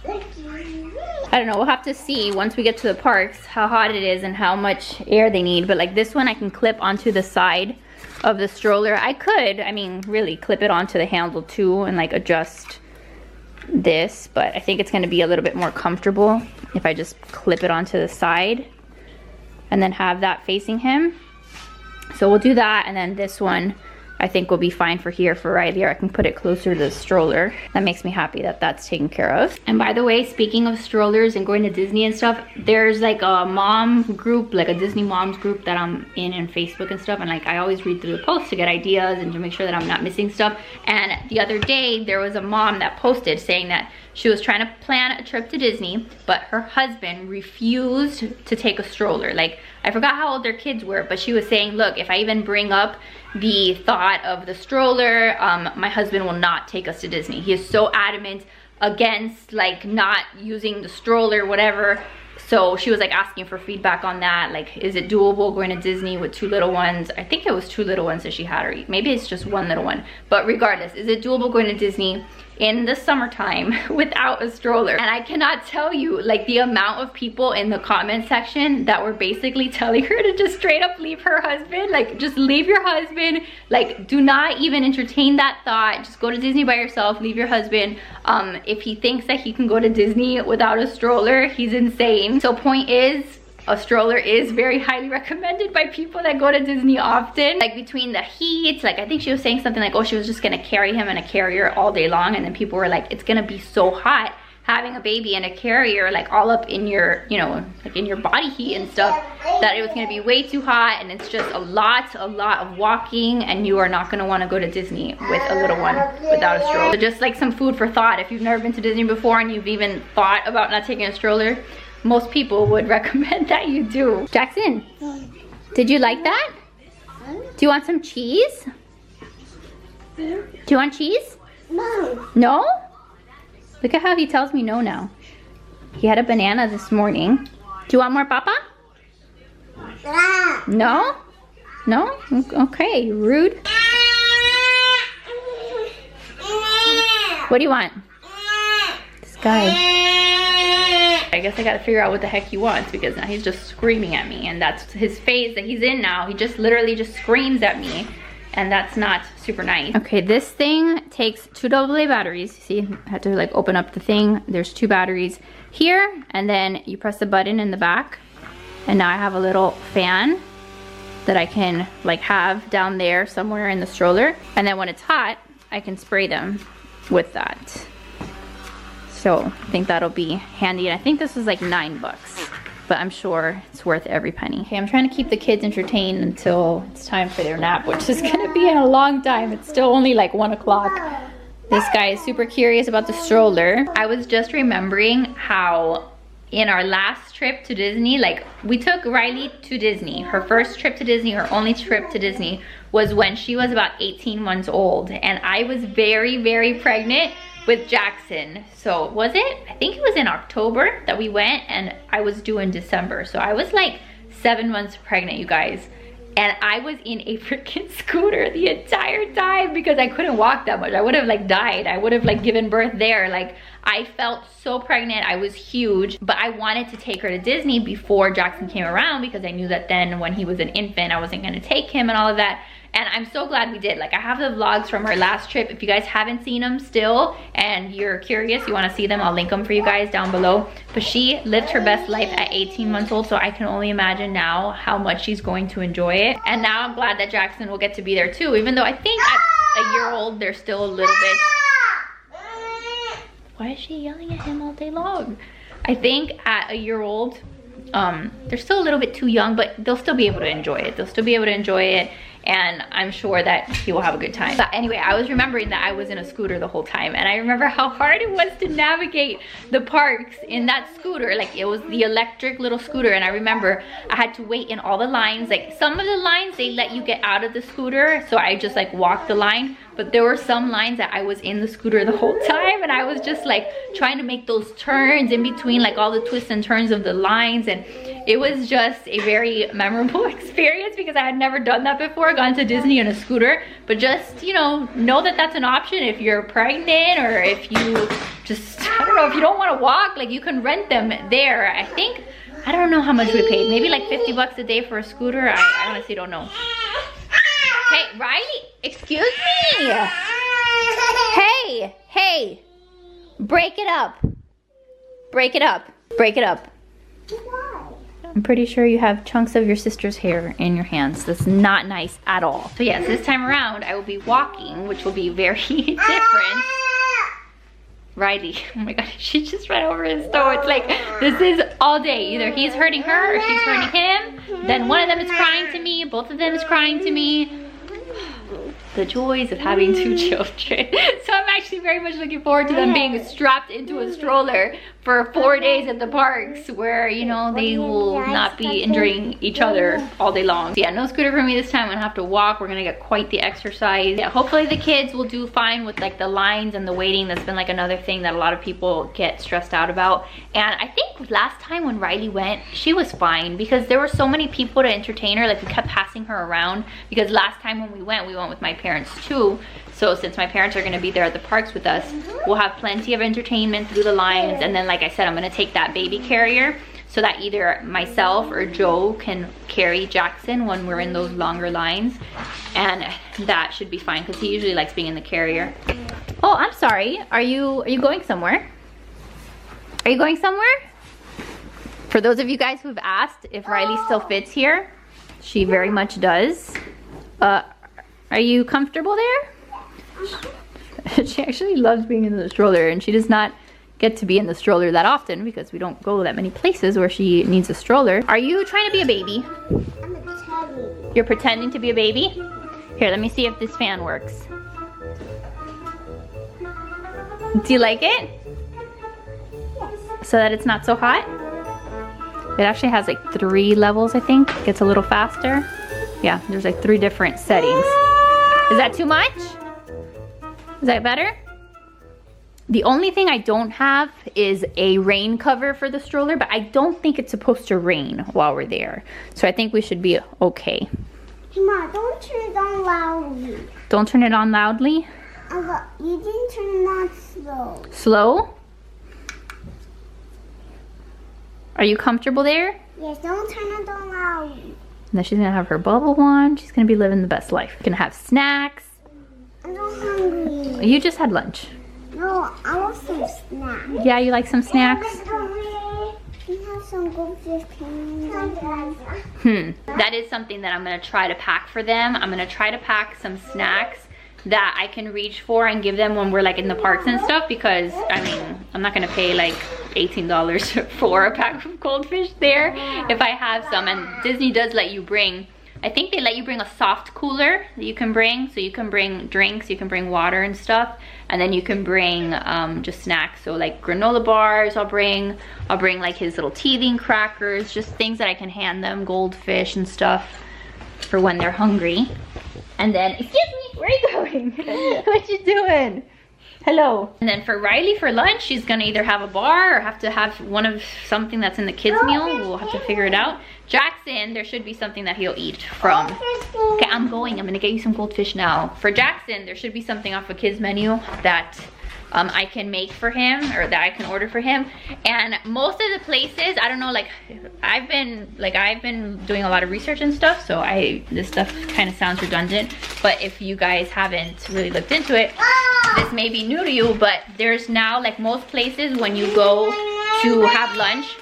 A: I don't know, we'll have to see once we get to the parks how hot it is and how much air they need. But like this one, I can clip onto the side of the stroller. I could, I mean, really clip it onto the handle too and like adjust this, but I think it's gonna be a little bit more comfortable if I just clip it onto the side and then have that facing him. So we'll do that, and then this one I think will be fine for here for Riley, or I can put it closer to the stroller. That makes me happy that that's taken care of. And by the way, speaking of strollers and going to Disney and stuff, there's like a mom group, like a Disney moms group that I'm in Facebook and stuff, and like I always read through the posts to get ideas and to make sure that I'm not missing stuff. And the other day there was a mom that posted saying that she was trying to plan a trip to Disney, but her husband refused to take a stroller. Like, I forgot how old their kids were, but she was saying, look, if I even bring up the thought of the stroller, my husband will not take us to Disney. He is so adamant against like not using the stroller, whatever. So she was like asking for feedback on that. Like, is it doable going to Disney with two little ones? I think it was two little ones that she had, or maybe it's just one little one. But regardless, is it doable going to Disney in the summertime without a stroller? And I cannot tell you like the amount of people in the comment section that were basically telling her to just straight up leave her husband. Like, just leave your husband. Like, do not even entertain that thought. Just go to Disney by yourself, leave your husband. If he thinks that he can go to Disney without a stroller, he's insane. So point is, a stroller is very highly recommended by people that go to Disney often. Like, between the heat, like I think she was saying something like, oh, she was just gonna carry him in a carrier all day long, and then people were like, it's gonna be so hot having a baby in a carrier, like all up in your, you know, like in your body heat and stuff, that it was gonna be way too hot, and it's just a lot of walking, and you are not gonna wanna go to Disney with a little one without a stroller. So just like some food for thought, if you've never been to Disney before and you've even thought about not taking a stroller, most people would recommend that you do. Jackson, did you like that? Do you want some cheese? Do you want cheese?
B: No.
A: No? Look at how he tells me no now. He had a banana this morning. Do you want more, Papa? No? No? Okay, rude. What do you want? This guy. I guess I gotta figure out what the heck he wants, because now he's just screaming at me, and that's his phase that he's in now. He just literally just screams at me, and that's not super nice. Okay, this thing takes 2 AA batteries. See, I had to like open up the thing. There's 2 batteries here, and then you press the button in the back, and now I have a little fan that I can like have down there somewhere in the stroller. And then when it's hot, I can spray them with that. So I think that'll be handy. And I think this was like $9, but I'm sure it's worth every penny. Okay, I'm trying to keep the kids entertained until it's time for their nap, which is gonna be in a long time. It's still only like 1 o'clock. This guy is super curious about the stroller. I was just remembering how in our last trip to Disney, like we took Riley to Disney. Her first trip to Disney, her only trip to Disney was when she was about 18 months old. And I was very, very pregnant with Jackson. So was it? I think it was in October that we went, and I was due in December. So I was like 7 months pregnant, you guys. And I was in a freaking scooter the entire time because I couldn't walk that much. I would have like died. I would have like given birth there. Like I felt so pregnant. I was huge, but I wanted to take her to Disney before Jackson came around because I knew that then when he was an infant, I wasn't gonna take him and all of that. And I'm so glad we did. Like I have the vlogs from our last trip. If you guys haven't seen them still and you're curious, you wanna see them, I'll link them for you guys down below. But she lived her best life at 18 months old, so I can only imagine now how much she's going to enjoy it. And now I'm glad that Jackson will get to be there too, even though I think at a year old, they're still a little bit... Why is she yelling at him all day long? I think at a year old, they're still a little bit too young, but they'll still be able to enjoy it. They'll still be able to enjoy it. And I'm sure that he will have a good time. But anyway, I was remembering that I was in a scooter the whole time, and I remember how hard it was to navigate the parks in that scooter. Like it was the electric little scooter, and I remember I had to wait in all the lines. Like some of the lines, they let you get out of the scooter, so I just like walked the line. But there were some lines that I was in the scooter the whole time, and I was just like trying to make those turns in between like all the twists and turns of the lines. And it was just a very memorable experience because I had never done that before, gone to Disney in a scooter. But just, you know that that's an option if you're pregnant, or if you just, I don't know, if you don't want to walk, like you can rent them there. I don't know how much we paid, maybe like $50 a day for a scooter. I honestly don't know. Hey, Riley, excuse me. Hey, break it up. Break it up. Break it up. I'm pretty sure you have chunks of your sister's hair in your hands. That's not nice at all. So yes, this time around I will be walking, which will be very different. Riley, oh my god, she just ran over his toe. It's like, this is all day. Either he's hurting her or she's hurting him. Then one of them is crying to me, both of them is crying to me. The joys of having 2 children. So I'm actually very much looking forward to them being strapped into a stroller for 4 days at the parks where, they will not be injuring each other all day long. So yeah, no scooter for me this time. I'm gonna have to walk. We're gonna get quite the exercise. Yeah, hopefully the kids will do fine with like the lines and the waiting. That's been like another thing that a lot of people get stressed out about. And I think last time when Riley went, she was fine because there were so many people to entertain her. Like we kept passing her around because last time when we went with my parents too. So since my parents are gonna be there at the parks with us, we'll have plenty of entertainment through the lines. And then like I said, I'm gonna take that baby carrier so that either myself or Joe can carry Jackson when we're in those longer lines. And that should be fine because he usually likes being in the carrier. Oh, I'm sorry. Are you going somewhere? Are you going somewhere? For those of you guys who've asked if Riley still fits here, she very much does. Are you comfortable there? She actually loves being in the stroller, and she does not get to be in the stroller that often because we don't go that many places where she needs a stroller. Are you trying to be a baby?
B: I'm pretending.
A: You're pretending to be a baby? Here, let me see if this fan works. Do you like it?
B: Yes.
A: So that it's not so hot? It actually has like 3 levels, I think. It gets a little faster. Yeah, there's like 3 different settings. Is that too much? Is that better? The only thing I don't have is a rain cover for the stroller, but I don't think it's supposed to rain while we're there. So I think we should be okay.
B: Hey, Ma, don't turn it on loudly.
A: Don't turn it on loudly?
B: You didn't turn it on slow.
A: Slow? Are you comfortable there?
B: Yes, don't turn it on loudly.
A: And then she's gonna have her bubble wand. She's gonna be living the best life. Gonna have snacks.
B: I'm not hungry.
A: You just had lunch.
B: No, I want some snacks.
A: Yeah, you like some snacks?
B: Can you have some goldfish cans.
A: That is something that I'm gonna try to pack for them. I'm gonna try to pack some snacks that I can reach for and give them when we're like in the parks and stuff, because I mean, I'm not gonna pay like $18 for a pack of goldfish there if I have some. And Disney does let you bring, I think they let you bring a soft cooler that you can bring, so you can bring drinks, you can bring water and stuff, and then you can bring just snacks. So like granola bars I'll bring like his little teething crackers, just things that I can hand them, goldfish and stuff for when they're hungry. And then, excuse me, where are you going? What you doing? Hello. And then for Riley for lunch, she's gonna either have a bar or have to have one of something that's in the kids meal. We'll have to figure it out. Jackson, there should be something that he'll eat from. Okay, I'm gonna get you some goldfish now. For Jackson, there should be something off a kids menu that I can make for him, or that I can order for him. And most of the places, I don't know, like I've been doing a lot of research and stuff, so this stuff kind of sounds redundant, but if you guys haven't really looked into it, this may be new to you, but there's now, like most places, when you go to have lunch,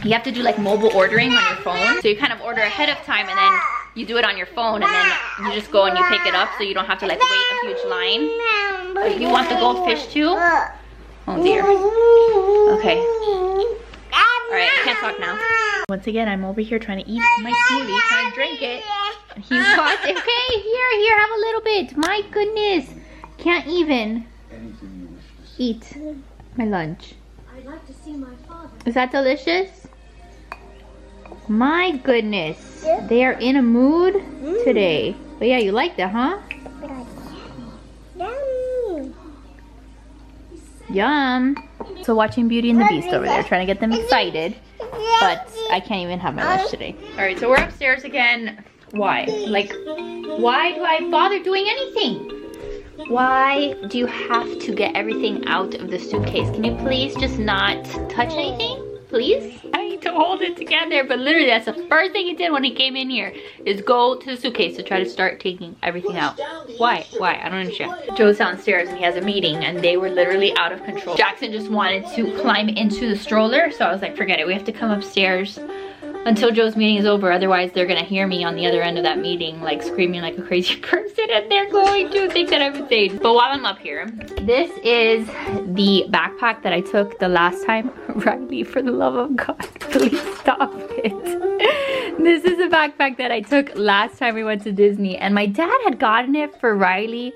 A: you have to do like mobile ordering on your phone. So you kind of order ahead of time, and then you do it on your phone, and then you just go and you pick it up, so you don't have to like wait a huge line. But you want the goldfish too? Oh dear. Okay. Alright, I can't talk now. Once again, I'm over here trying to eat my smoothie, trying to drink it. And he wants it. Okay, here, have a little bit. My goodness. Can't even eat my lunch.
B: I'd like to see my father.
A: Is that delicious? My goodness. They are in a mood today. But yeah, you like that, huh? Yum. So watching Beauty and the Beast over there, trying to get them excited, but I can't even have my lunch today. All right, so we're upstairs again. Why? Like, why do I bother doing anything? Why do you have to get everything out of the suitcase? Can you please just not touch anything, please? I need to hold it together, but literally that's the first thing he did when he came in here, is go to the suitcase to try to start taking everything out. Why? Why? I don't understand. Joe's downstairs and he has a meeting, and they were literally out of control. Jackson just wanted to climb into the stroller, so I was like, forget it, we have to come upstairs until Joe's meeting is over, otherwise they're gonna hear me on the other end of that meeting, like screaming like a crazy person, and they're going to think that I'm insane. But while I'm up here, this is the backpack that I took the last time. Riley, for the love of God, please stop it. This is a backpack that I took last time we went to Disney, and my dad had gotten it for Riley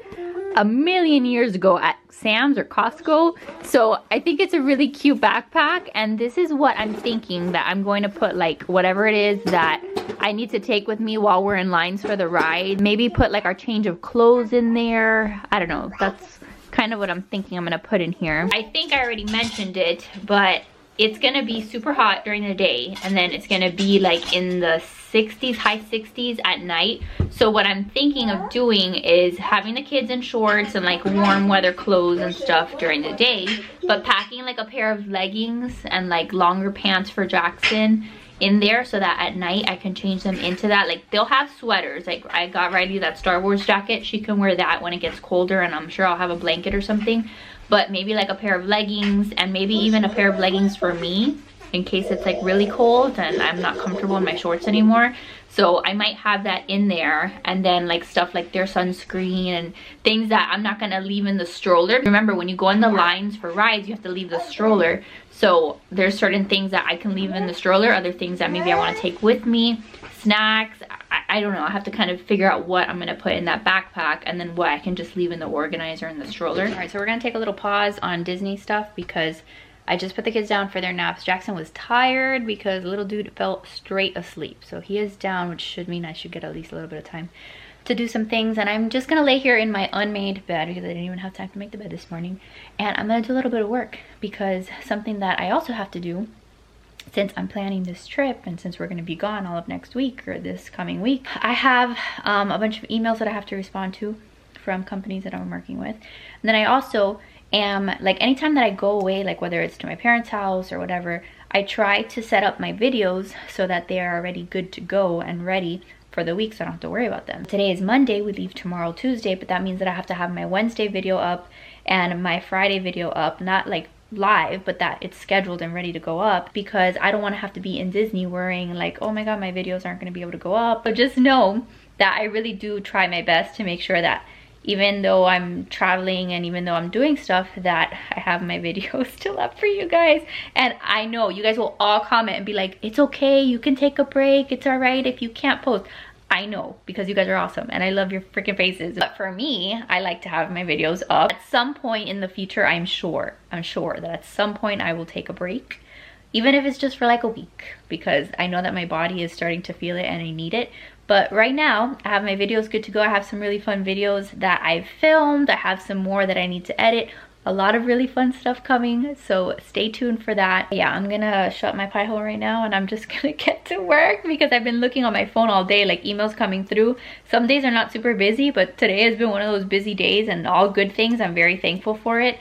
A: a million years ago at Sam's or Costco. So I think it's a really cute backpack, and this is what I'm thinking that I'm going to put, like whatever it is that I need to take with me while we're in lines for the ride. Maybe put like our change of clothes in there. I don't know, that's kind of what I'm thinking I'm gonna put in here. I think I already mentioned it, but it's gonna be super hot during the day, and then it's gonna be like in the 60s, high 60s at night. So what I'm thinking of doing is having the kids in shorts and like warm weather clothes and stuff during the day, but packing like a pair of leggings and like longer pants for Jackson in there, so that at night I can change them into that. Like they'll have sweaters, like I got Riley that Star Wars jacket, she can wear that when it gets colder, and I'm sure I'll have a blanket or something. But maybe like a pair of leggings, and maybe even a pair of leggings for me in case it's like really cold and I'm not comfortable in my shorts anymore. So I might have that in there, and then like stuff like their sunscreen and things that I'm not gonna leave in the stroller. Remember, when you go in the lines for rides, you have to leave the stroller. So there's certain things that I can leave in the stroller, other things that maybe I want to take with me, snacks. I don't know, I have to kind of figure out what I'm gonna put in that backpack, and then what I can just leave in the organizer in the stroller. All right, so we're gonna take a little pause on Disney stuff because I just put the kids down for their naps. Jackson was tired because little dude fell straight asleep. So he is down, which should mean I should get at least a little bit of time to do some things. And I'm just gonna lay here in my unmade bed because I didn't even have time to make the bed this morning. And I'm gonna do a little bit of work, because something that I also have to do, since I'm planning this trip and since we're gonna be gone all of next week or this coming week, I have a bunch of emails that I have to respond to from companies that I'm working with. And then I also like anytime that I go away, like whether it's to my parents' house or whatever, I try to set up my videos so that they are already good to go and ready for the week, so I don't have to worry about them. Today is Monday, we leave tomorrow Tuesday, but that means that I have to have my Wednesday video up and my Friday video up, not like live, but that it's scheduled and ready to go up, because I don't want to have to be in Disney worrying like, oh my god, my videos aren't going to be able to go up. But just know that I really do try my best to make sure that even though I'm traveling and even though I'm doing stuff, that I have my videos still up for you guys. And I know you guys will all comment and be like, it's okay, you can take a break, it's all right if you can't post. I know, because you guys are awesome and I love your freaking faces. But for me, I like to have my videos up. At some point in the future, I'm sure that at some point I will take a break, even if it's just for like a week, because I know that my body is starting to feel it and I need it. But right now, I have my videos good to go. I have some really fun videos that I've filmed. I have some more that I need to edit. A lot of really fun stuff coming, so stay tuned for that. Yeah, I'm gonna shut my pie hole right now and I'm just gonna get to work, because I've been looking on my phone all day, like emails coming through. Some days are not super busy, but today has been one of those busy days, and all good things. I'm very thankful for it.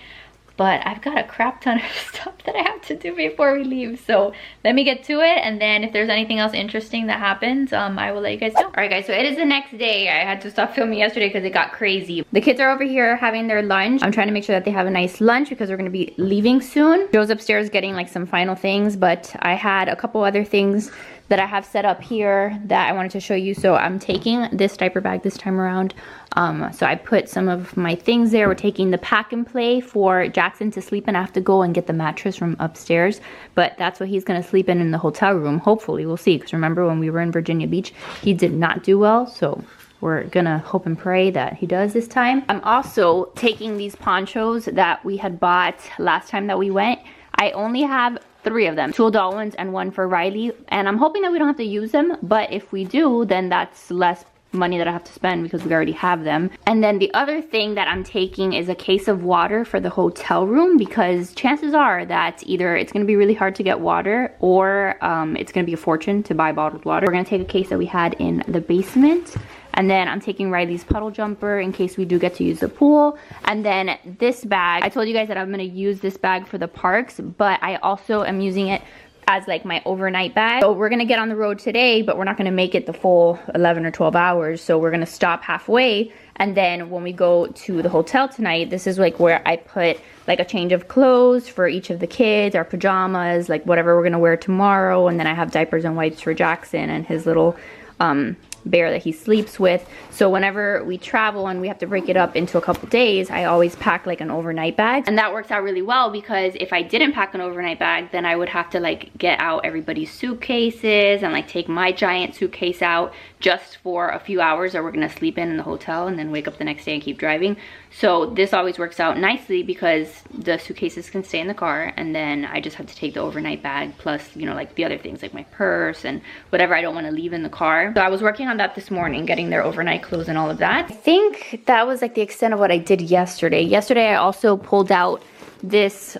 A: But I've got a crap ton of stuff that I have to do before we leave. So let me get to it, and then if there's anything else interesting that happens, I will let you guys know. All right guys, so it is the next day. I had to stop filming yesterday because it got crazy. The kids are over here having their lunch. I'm trying to make sure that they have a nice lunch because we're gonna be leaving soon. Joe's upstairs getting like some final things, but I had a couple other things that I have set up here that I wanted to show you. So I'm taking this diaper bag this time around. So I put some of my things there. We're taking the pack and play for Jackson to sleep in. I have to go and get the mattress from upstairs, but that's what he's gonna sleep in the hotel room. Hopefully, we'll see. Because remember when we were in Virginia Beach, he did not do well. So we're gonna hope and pray that he does this time. I'm also taking these ponchos that we had bought last time that we went. I only have 3 of them, 2 adult ones and 1 for Riley, and I'm hoping that we don't have to use them, but if we do, then that's less money that I have to spend because we already have them. And then the other thing that I'm taking is a case of water for the hotel room, because chances are that either it's going to be really hard to get water, or it's going to be a fortune to buy bottled water. We're going to take a case that we had in the basement. And then I'm taking Riley's puddle jumper in case we do get to use the pool. And then this bag, I told you guys that I'm gonna use this bag for the parks, but I also am using it as like my overnight bag. So we're gonna get on the road today, but we're not gonna make it the full 11 or 12 hours. So we're gonna stop halfway. And then when we go to the hotel tonight, this is like where I put like a change of clothes for each of the kids, our pajamas, like whatever we're gonna wear tomorrow. And then I have diapers and wipes for Jackson and his little, bear that he sleeps with. So whenever we travel and we have to break it up into a couple days, I always pack like an overnight bag, and that works out really well, because if I didn't pack an overnight bag, then I would have to like get out everybody's suitcases and like take my giant suitcase out just for a few hours that we're gonna sleep in the hotel and then wake up the next day and keep driving. So this always works out nicely because the suitcases can stay in the car, and then I just have to take the overnight bag plus, you know, like the other things like my purse and whatever I don't want to leave in the car. So I was working on that this morning, getting their overnight clothes and all of that. I think that was like the extent of what I did yesterday. Yesterday I also pulled out this,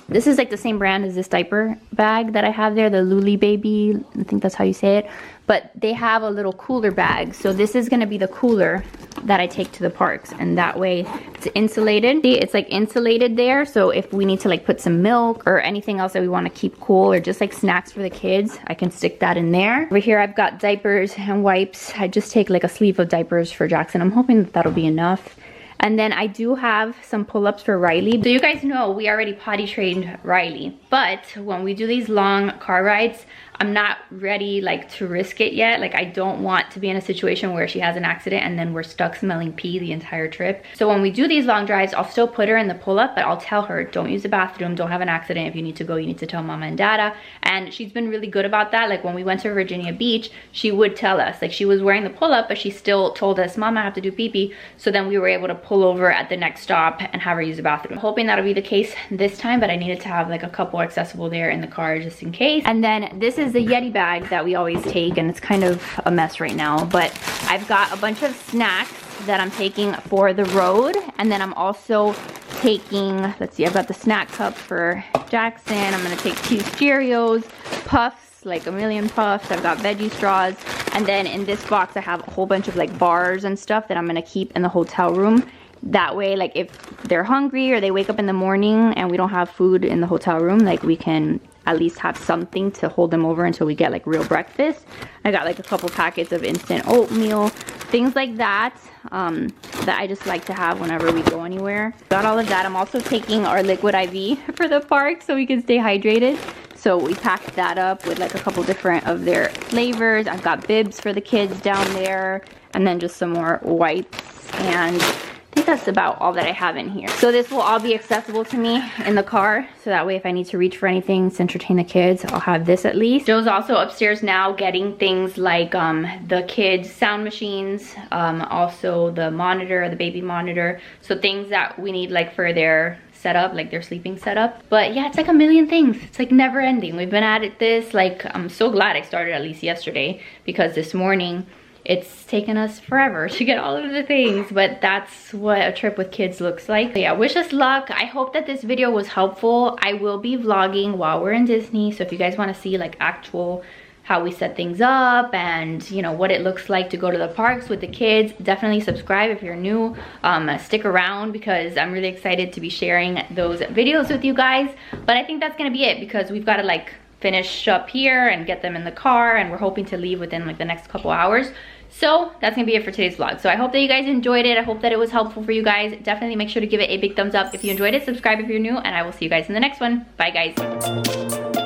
A: this is like the same brand as this diaper bag that I have there, the Luli Baby, I think that's how you say it. But they have a little cooler bag. So this is gonna be the cooler that I take to the parks, and that way it's insulated. See, it's like insulated there. So if we need to like put some milk or anything else that we wanna keep cool, or just like snacks for the kids, I can stick that in there. Over here I've got diapers and wipes. I just take like a sleeve of diapers for Jackson. I'm hoping that that'll be enough. And then I do have some pull-ups for Riley. So you guys know we already potty trained Riley, but when we do these long car rides, I'm not ready like to risk it yet. Like I don't want to be in a situation where she has an accident and then we're stuck smelling pee the entire trip. So when we do these long drives, I'll still put her in the pull-up, but I'll tell her, don't use the bathroom, don't have an accident. If you need to go, you need to tell mama and dada. And she's been really good about that. Like when we went to Virginia Beach, she would tell us, like she was wearing the pull-up, but she still told us, mama, I have to do pee-pee. So then we were able to pull over at the next stop and have her use the bathroom. I'm hoping that'll be the case this time, but I needed to have like a couple accessible there in the car just in case. And then this is the Yeti bag that we always take, and it's kind of a mess right now, but I've got a bunch of snacks that I'm taking for the road. And then I'm also taking, let's see, I've got the snack cup for Jackson. I'm gonna take 2 Cheerios, puffs, like a million puffs. I've got veggie straws. And then in this box I have a whole bunch of like bars and stuff that I'm gonna keep in the hotel room. That way, like if they're hungry or they wake up in the morning and we don't have food in the hotel room, like we can at least have something to hold them over until we get like real breakfast. I got like a couple packets of instant oatmeal. things like that that I just like to have whenever we go anywhere. Got all of that. I'm also taking our liquid IV for the park so we can stay hydrated. So we packed that up with like a couple different of their flavors. I've got bibs for the kids down there, and then just some more wipes, and I think that's about all that I have in here. So this will all be accessible to me in the car, so that way if I need to reach for anything to entertain the kids, I'll have this at least. Joe's also upstairs now getting things like the kids sound machines, also the monitor, the baby monitor, so things that we need like for their setup, like their sleeping setup. But yeah, it's like a million things. It's like never ending. We've been at it this, like, I'm so glad I started at least yesterday, because this morning it's taken us forever to get all of the things, but that's what a trip with kids looks like. So yeah, wish us luck. I hope that this video was helpful. I will be vlogging while we're in Disney, so if you guys want to see like actual how we set things up and, you know, what it looks like to go to the parks with the kids, definitely subscribe if you're new. Stick around, because I'm really excited to be sharing those videos with you guys. But I think that's gonna be it, because we've got to like finish up here and get them in the car, and we're hoping to leave within like the next couple hours. So that's gonna be it for today's vlog. So I hope that you guys enjoyed it. I hope that it was helpful for you guys. Definitely make sure to give it a big thumbs up if you enjoyed it. Subscribe if you're new, and I will see you guys in the next one. Bye guys.